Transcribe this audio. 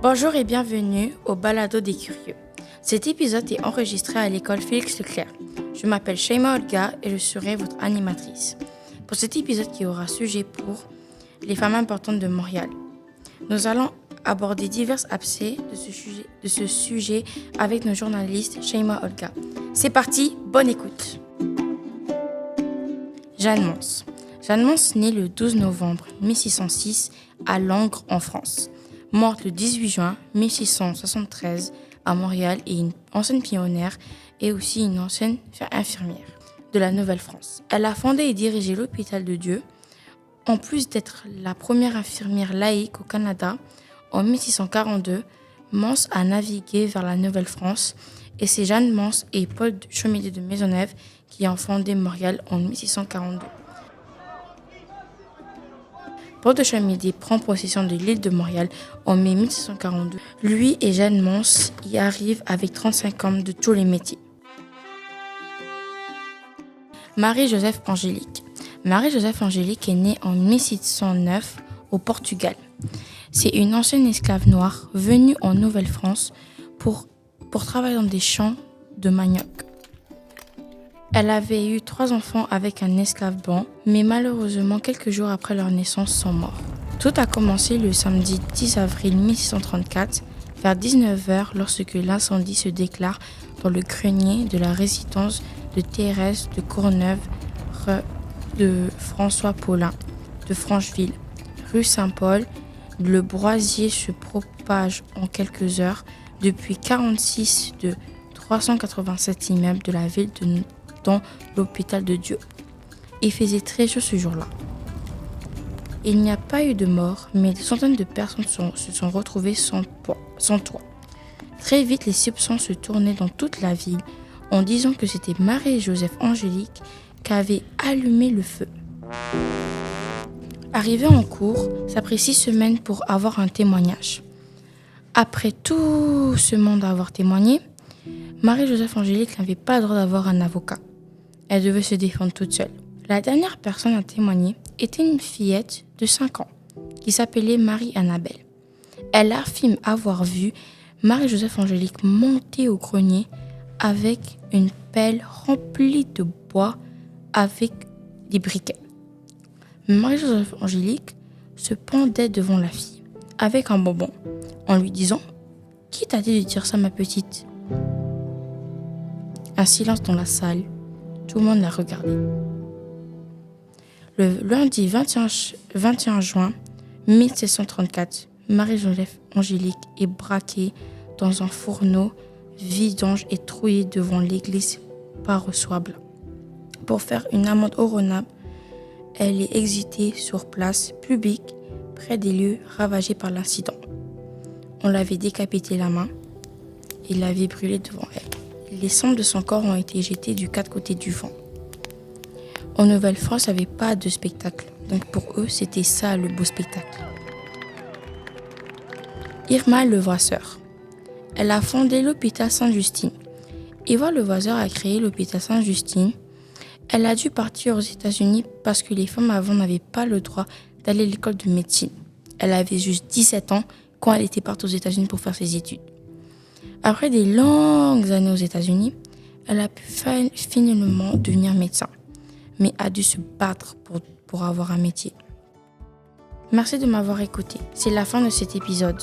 Bonjour et bienvenue au Balado des Curieux. Cet épisode est enregistré à l'école Félix Leclerc. Je m'appelle Shaima Olga et je serai votre animatrice. Pour cet épisode qui aura sujet pour les femmes importantes de Montréal, nous allons aborder divers aspects de ce sujet avec nos journalistes Shaima Olga. C'est parti, bonne écoute. Jeanne Mance. Jeanne Mance naît le 12 novembre 1606 à Langres en France. Morte le 18 juin 1673 à Montréal et une ancienne pionnière et aussi une ancienne infirmière de la Nouvelle-France. Elle a fondé et dirigé l'Hôpital de Dieu. En plus d'être la première infirmière laïque au Canada, en 1642, Mance a navigué vers la Nouvelle-France et c'est Jeanne Mance et Paul Chomedey de Maisonneuve qui ont fondé Montréal en 1642. Paul de Chomedey prend possession de l'île de Montréal en mai 1642. Lui et Jeanne Mance y arrivent avec 35 hommes de tous les métiers. Marie-Joseph Angélique. Marie-Joseph Angélique est née en 1609 au Portugal. C'est une ancienne esclave noire venue en Nouvelle-France pour travailler dans des champs de manioc. Elle avait eu 3 enfants avec un esclave blanc, mais malheureusement, quelques jours après leur naissance, sont morts. Tout a commencé le samedi 10 avril 1634, vers 19h, lorsque l'incendie se déclare dans le grenier de la résidence de Thérèse de Courneuve, de François Paulin, de Francheville, rue Saint-Paul. Le brasier se propage en quelques heures depuis 46 de 387 immeubles de la ville dans l'Hôpital de Dieu. Il faisait très chaud ce jour-là. Il n'y a pas eu de mort, mais des centaines de personnes se sont retrouvées sans toit. Très vite, les soupçons se tournaient dans toute la ville en disant que c'était Marie-Joseph Angélique qui avait allumé le feu. Arrivé en cour, ça a pris 6 semaines pour avoir un témoignage. Après tout ce monde à avoir témoigné, Marie-Joseph Angélique n'avait pas le droit d'avoir un avocat. Elle devait se défendre toute seule. La dernière personne à témoigner était une fillette de 5 ans qui s'appelait Marie-Annabelle. Elle affirme avoir vu Marie-Joseph Angélique monter au grenier avec une pelle remplie de bois avec des briquets. Marie-Joseph Angélique se pendait devant la fille avec un bonbon en lui disant « Qui t'a dit de dire ça, ma petite ?» Un silence dans la salle. Tout le monde la regardait. Le lundi 21 juin 1734, Marie-Joseph Angélique est braquée dans un fourneau vidange et trouillée devant l'église paroissiale. Pour faire une amende honorable, elle est exécutée sur place publique près des lieux ravagés par l'incident. On l'avait décapité la main et l'avait brûlée devant elle. Les cendres de son corps ont été jetées du 4 côtés du vent. En Nouvelle-France, il n'y avait pas de spectacle. Donc pour eux, c'était ça le beau spectacle. Irma Levasseur. Elle a fondé l'hôpital Sainte-Justine. Irma Levasseur a créé l'hôpital Sainte-Justine. Elle a dû partir aux États-Unis parce que les femmes avant n'avaient pas le droit d'aller à l'école de médecine. Elle avait juste 17 ans quand elle était partie aux États-Unis pour faire ses études. Après des longues années aux États-Unis, elle a pu finalement devenir médecin, mais a dû se battre pour avoir un métier. Merci de m'avoir écouté. C'est la fin de cet épisode.